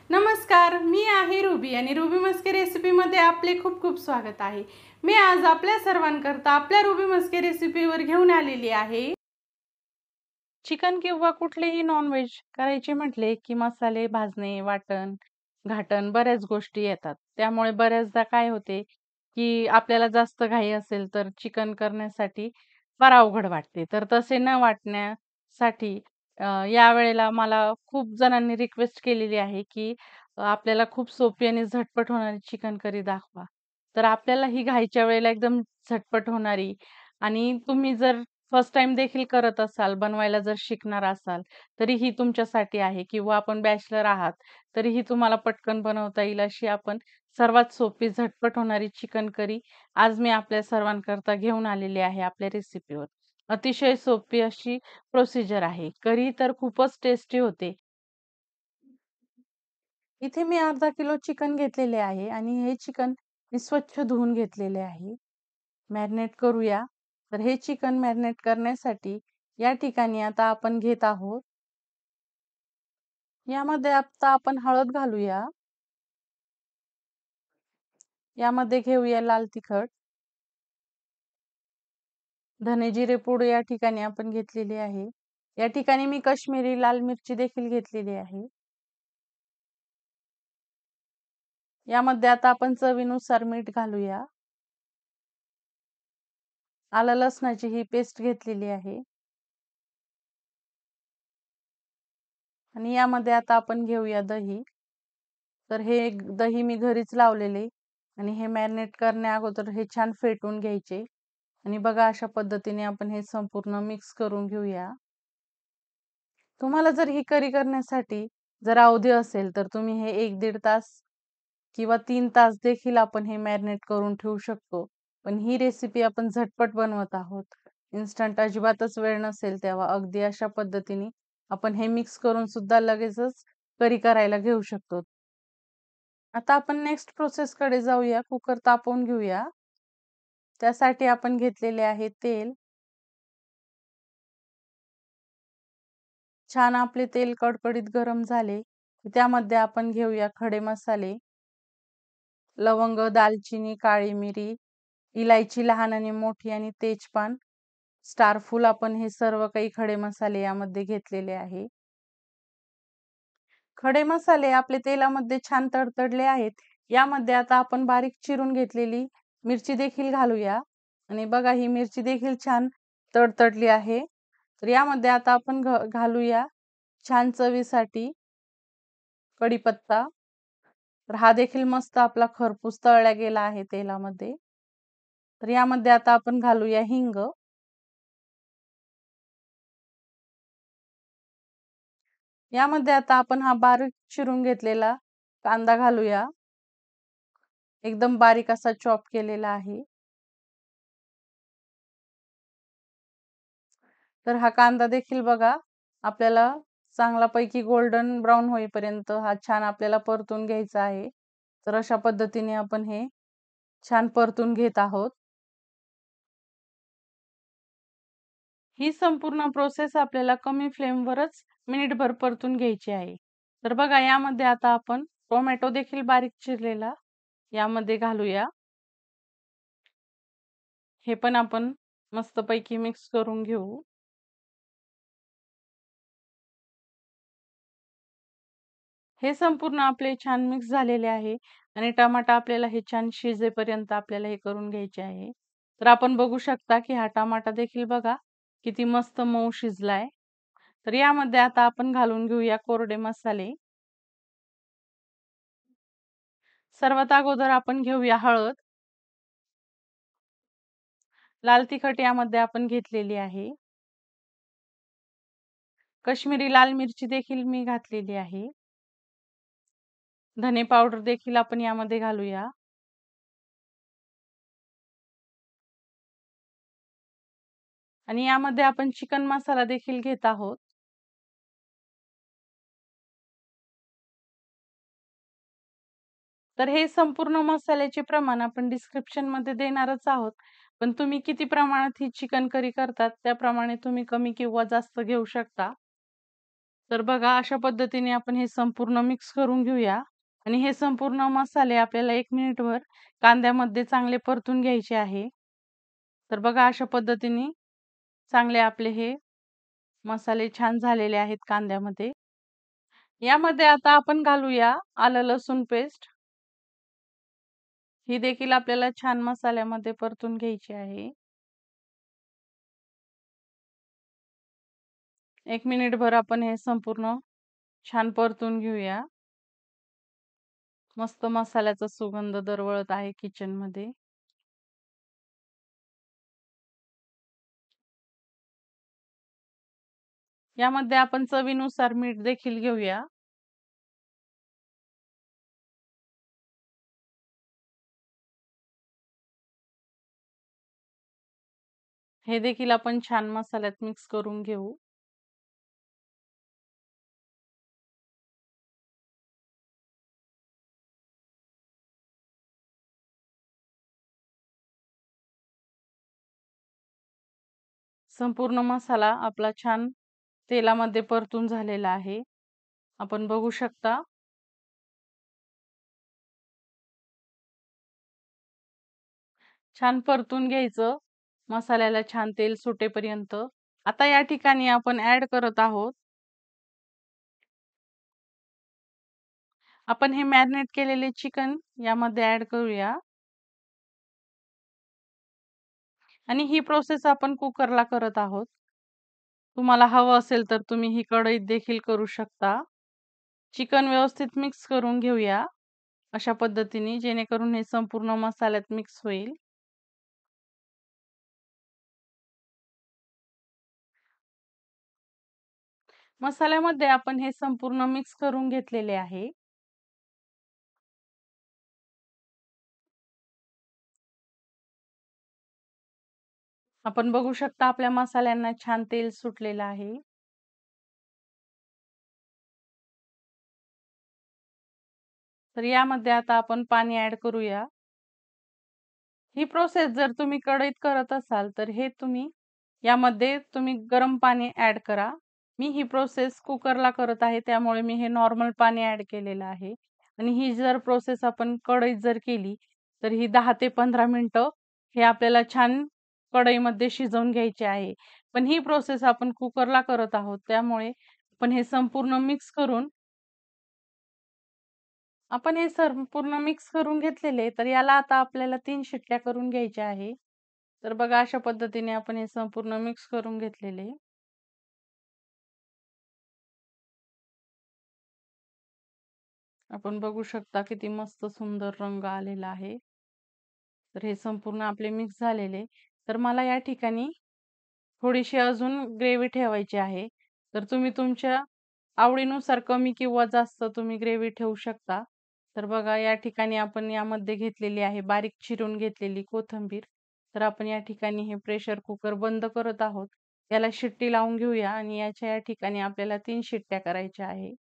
नमस्कार, मी आहे रुबी आणि रुबी मस्के रेसिपीमध्ये आपले खूप खूप स्वागत आहे। मी आज आपल्या सर्वांकरता आपल्या रुबी मस्के रेसिपीवर घेऊन आलेली आहे। चिकन किंवा कुठलेही नॉनव्हेज करायचे म्हटले की मसाले भाजणे, वाटण, घाटण बऱ्याच गोष्टी येतात। त्यामुळे बऱ्याचदा काय होते की आपल्याला जास्त घाई असेल तर चिकन करण्यासाठी फार अवघड वाटते। तर तसे न वाटण्यासाठी यावेळेला मला खूप जणांनी रिक्वेस्ट केलेली आहे की आपल्याला खूप सोपी आणि झटपट होणारी चिकन करी दाखवा। तर आपल्याला ही घाईच्या वेळेला एकदम झटपट होणारी आणि तुम्ही जर फर्स्ट टाईम देखील करत असाल, बनवायला जर शिकणार असाल, तरीही तुमच्यासाठी आहे किंवा आपण बॅचलर आहात, तरीही तुम्हाला पटकन बनवता येईल अशी आपण सर्वात सोपी झटपट होणारी चिकन करी आज मी आपल्या सर्वांकरता घेऊन आलेली आहे आपल्या रेसिपीवर। अतिशय सोपी अशी प्रोसिजर आहे। करी तर खूपच टेस्टी होते। इथे मी अर्धा किलो चिकन घेतलेले आहे आणि हे चिकन मी स्वच्छ धुवून घेतलेले आहे। मॅरिनेट करूया। तर हे चिकन मॅरिनेट करण्यासाठी या ठिकाणी आता आपण घेत आहोत यामध्ये आता आपण हळद घालूया। यामध्ये घेऊया लाल तिखट, धने जिरे पूड या ठिकाणी आपण घेतलेली आहे। या ठिकाणी मी काश्मीरी लाल मिरची देखील घेतलेली आहे। यामध्ये आता आपण चवीनुसार मीठ घालूया। आलं लसणाची ही पेस्ट घेतलेली आहे आणि यामध्ये आता आपण घेऊया दही। तर हे दही मी घरीच लावलेले आणि हे मॅरिनेट करण्या अगोदर हे छान फेटून घ्यायचे आणि बघा अशा पद्धतीने आपण हे संपूर्ण मिक्स करून घेऊया। तुम्हाला जर ही करी करण्यासाठी जर अवधी असेल तर तुम्ही हे 1-1.5 तास किंवा 3 तास देखील आपण हे मॅरिनेट करून ठेवू शकतो। पण ही रेसिपी आपण झटपट बनवत आहोत। इन्स्टंट अजिबातच वेळ नसेल तेव्हा अगदी अशा पद्धतीने आपण हे मिक्स करून सुद्धा लगेचच करी करायला घेऊ शकतो। आता आपण नेक्स्ट प्रोसेसकडे जाऊया। कुकर तापवून घेऊया। त्यासाठी आपण घेतलेले आहे तेल। छान आपले तेल कडकडीत गरम झाले की त्यामध्ये आपण घेऊया खडे मसाले, लवंग, दालचिनी, काळी मिरी, इलायची लहान आणि मोठी आणि तेजपान, स्टारफूल आपण हे सर्व काही खडे मसाले यामध्ये घेतलेले आहे। खडे मसाले आपले तेलामध्ये छान तडतडले आहेत। यामध्ये आता आपण बारीक चिरून घेतलेली मिरची देखील घालूया आणि बघा ही मिरची देखील छान तडतडली आहे। तर यामध्ये आता आपण घालूया छान चवीसाठी कढीपत्ता। तर हा देखील मस्त आपला खरपूस तळला गेला आहे तेलामध्ये। तर यामध्ये आता आपण घालूया हिंग। यामध्ये आता आपण हा बारीक चिरून घेतलेला कांदा घालूया। एकदम बारीक असा चॉप केलेला आहे। तर हा कांदा देखील बघा आपल्याला चांगल्यापैकी गोल्डन ब्राउन होईपर्यंत हा छान आपल्याला परतून घ्यायचा आहे। तर अशा पद्धतीने आपण हे छान परतून घेत आहोत। ही संपूर्ण प्रोसेस आपल्याला कमी फ्लेमवरच मिनिटभर परतून घ्यायची आहे। तर बघा यामध्ये आता आपण टोमॅटो देखील बारीक चिरलेला यामध्ये घालूया। हे पण आपण मस्तपैकी मिक्स करून घेऊ। हे संपूर्ण आपले छान मिक्स झालेले आहे आणि टमाटा आपल्याला हे छान शिजेपर्यंत आपल्याला हे करून घ्यायचे आहे। तर आपण बघू शकता की हा टमाटा देखील बघा किती मस्त मऊ शिजलाय। तर यामध्ये आता आपण घालून घेऊया कोरडे मसाले। सर्वात अगोदर आपण घेऊया हळद, लाल तिखट यामध्ये आपण घेतलेली आहे, काश्मीरी लाल मिरची देखील मी घातलेली आहे, धने पावडर देखील आपण यामध्ये घालूया आणि यामध्ये आपण चिकन मसाला देखील घेत आहोत। तर हे संपूर्ण मसाल्याचे प्रमाण आपण डिस्क्रिप्शन मध्ये देणारच आहोत। पण तुम्ही किती प्रमाणात ही चिकन करी करतात त्याप्रमाणे तुम्ही कमी किंवा जास्त घेऊ शकता। तर बघा अशा पद्धतीने आपण हे संपूर्ण मिक्स करून घेऊया आणि हे संपूर्ण मसाले आपल्याला 1 मिनिटभर कांद्यामध्ये चांगले परतून घ्यायचे आहे. तर बघा अशा पद्धतीने चांगले आपले हे मसाले छान झालेले आहेत कांद्यामध्ये. यामध्ये आता आपण घालूया आलं लसूण पेस्ट. ही देखील आपल्याला छान मसाल्यामध्ये परतून घ्यायची आहे. 1 मिनिटभर आपण हे संपूर्ण छान परतून घेऊया. मस्त मसाल्याचा सुगंध दरवळत आहे किचनमध्ये. यामध्ये आपण चवीनुसार मीठ देखील घेऊया. हे देखील आपण छान मसाल्यात मिक्स करून घेऊ. संपूर्ण मसाला आपला छान तेलामध्ये परतून झालेला आहे. आपण बघू शकता. छान परतून घ्यायचं मसाल्याला छान तेल सुटेपर्यंत. आता या ठिकाणी आपण ऍड करत आहोत. आपण हे मॅरिनेट केलेले चिकन यामध्ये ऍड करूया आणि ही प्रोसेस आपण कुकरला करत आहोत. तुम्हाला हवं असेल तर तुम्ही ही कढईत देखील करू शकता. चिकन व्यवस्थित मिक्स करून घेऊया अशा पद्धतीने, जेणेकरून हे संपूर्ण मसाल्यात मिक्स होईल. मसाल्यामध्ये आपण हे संपूर्ण मिक्स करून घेतलेले आहे. आपण बघू शकता आपल्या मसाल्यांना छान तेल सुटलेलं आहे. तर यामध्ये आता आपण पाणी ऍड करूया. ही प्रोसेस जर तुम्ही कढईत करत असाल तर हे तुम्ही यामध्ये गरम पाणी ऍड करा. मी ही प्रोसेस कुकरला करत आहे, त्यामुळे मी हे नॉर्मल पाणी ऍड केलेलं आहे. आणि ही जर प्रोसेस आपण कढईत जर केली तर ही 10 ते 15 मिनिटं हे आपल्याला छान कढईमध्ये शिजवून घ्यायचे आहे. पण ही प्रोसेस आपण कुकरला करत आहोत, त्यामुळे आपण हे संपूर्ण मिक्स करून घेतलेले. तर याला आता आपल्याला 3 शिट्ट्या करून घ्यायच्या आहे. तर बघा अशा पद्धतीने आपण हे संपूर्ण मिक्स करून घेतलेले. आपण बघू शकता किती मस्त सुंदर रंग आलेला आहे. तर हे संपूर्ण आपले मिक्स झालेले. तर मला या ठिकाणी थोडीशी अजून ग्रेव्ही ठेवायची आहे. तर तुम्ही तुमच्या आवडीनुसार कमी किंवा जास्त तुम्ही ग्रेव्ही ठेवू शकता. तर बघा या ठिकाणी आपण यामध्ये घेतलेली आहे बारीक चिरून घेतलेली कोथिंबीर. तर आपण या ठिकाणी हे प्रेशर कुकर बंद करत आहोत. याला शिट्टी लावून घेऊया आणि याच्या या ठिकाणी आपल्याला 3 शिट्ट्या करायच्या आहे.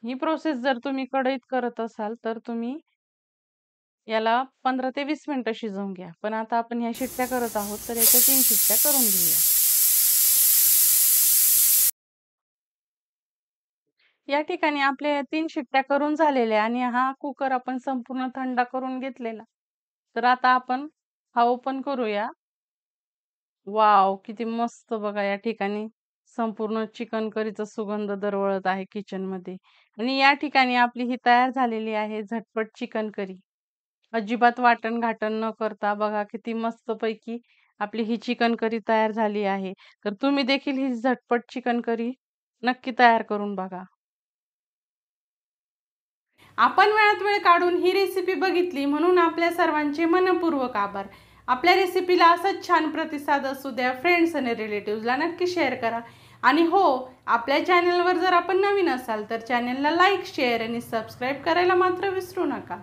ही प्रोसेस जर तुम्ही कढईत करत असाल तर तुम्ही याला 15 ते 20 मिनिटं शिजवून घ्या. पण आता आपण ह्या शिट्ट्या करत आहोत, तर याच्या 3 शिट्ट्या करून घेऊया. या ठिकाणी आपल्या 3 शिट्ट्या करून झालेल्या आणि हा कुकर आपण संपूर्ण थंड करून घेतलेला. तर आता आपण हा ओपन करूया. वाव, किती मस्त बघा या ठिकाणी संपूर्ण चिकन करीचा सुगंध दरवळत आहे किचनमध्ये. आणि या ठिकाणी आपली ही तयार झालेली आहे झटपट चिकन करी. अजिबात वाटण-घाटण न करता बघा किती मस्तपैकी आपली ही चिकन करी तयार झाली आहे. तर तुम्ही देखील ही झटपट चिकन करी नक्की तयार करून बघा. आपण वेळात वेळ काढून ही रेसिपी बघितली म्हणून आपल्या सर्वांचे मनपूर्वक आभार. आपल्या रेसिपीला असाच छान प्रतिसाद असू द्या. फ्रेंड्स आणि रिलेटिव्हजला नक्की शेअर करा. आणि हो, आपल्या चॅनलवर जर आपण नवीन असाल तर चॅनलला लाईक, शेअर आणि सबस्क्राईब करायला मात्र विसरू नका.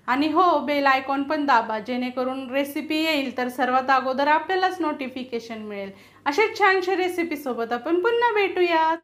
आणि हो, बेल आयकॉन पण दाबा, जेणेकरून रेसिपी येईल तर सर्वात अगोदर आपल्यालाच नोटिफिकेशन मिळेल. अशाच छानशा रेसिपीसोबत आपण पुन्हा भेटूयात.